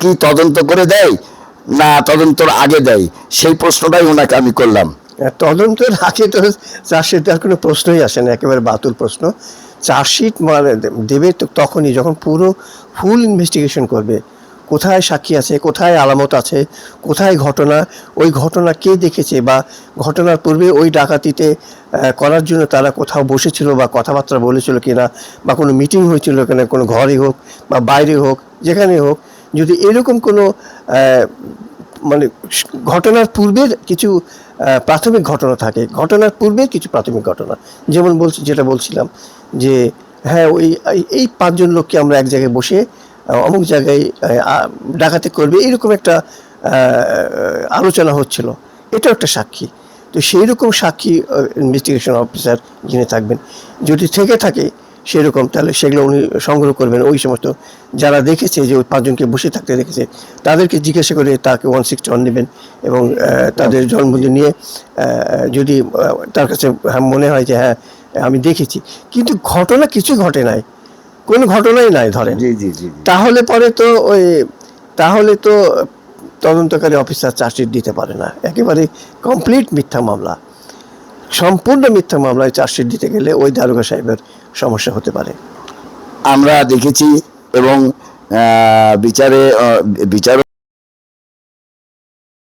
কি তদন্ত করে দেয় না তদন্তর আগে দেয়, সেই প্রশ্নটাই ওনাকে আমি করলাম। তদন্তের আগে তো চার্জশিট দেওয়ার কোনো প্রশ্নই আসে না, একেবারে বাতুল প্রশ্ন। চার্জশিট মানে দেবে তো তখনই যখন পুরো ফুল ইনভেস্টিগেশন করবে, কোথায় সাক্ষী আছে, কোথায় আলামত আছে, কোথায় ঘটনা, ওই ঘটনা কে দেখেছে, বা ঘটনার পূর্বে ওই ডাকাতিতে করার জন্য তারা কোথাও বসেছিল বা কথাবার্তা বলেছিল কিনা, বা কোনো মিটিং হয়েছিল কিনা, কোনো ঘরে হোক বা বাইরে হোক, যেখানে হোক, যদি এরকম কোনো মানে ঘটনার পূর্বের কিছু প্রাথমিক ঘটনা থাকে, ঘটনার পূর্বের কিছু প্রাথমিক ঘটনা, যেমন যেটা বলছিলাম যে হ্যাঁ ওই এই 5 জন লোককে আমরা এক জায়গায় বসে অমুক জায়গায় ডাকাতি করবে, এরকম একটা আলোচনা হচ্ছিল, এটাও একটা সাক্ষী। তো সেই রকম সাক্ষী ইনভেস্টিগেশন অফিসার যিনি থাকবেন, যদি থেকে থাকে সেরকম, তাহলে সেগুলো উনি সংগ্রহ করবেন। ওই সমস্ত যারা দেখেছে যে ওই 5 জনকে বসে থাকতে দেখেছে, তাদেরকে জিজ্ঞাসা করে তাকে 161 নেবেন এবং তাদের জন্মদিন নিয়ে যদি তার কাছে মনে হয় যে হ্যাঁ আমি দেখেছি, কিন্তু ঘটনা কিছু ঘটে নাই, কোনো ঘটনাই নাই ধরেন, জি জি জি। তাহলে পরে তো তাহলে তো তদন্তকারী অফিসার চার্জশিট দিতে পারে না। একেবারে কমপ্লিট মিথ্যা মামলা, সম্পূর্ণ মিথ্যা মামলায় চার্জশিট দিতে গেলে ওই দারোগা সাহেবের সমস্যা হতে পারে। আমরা দেখেছি এবং বিচার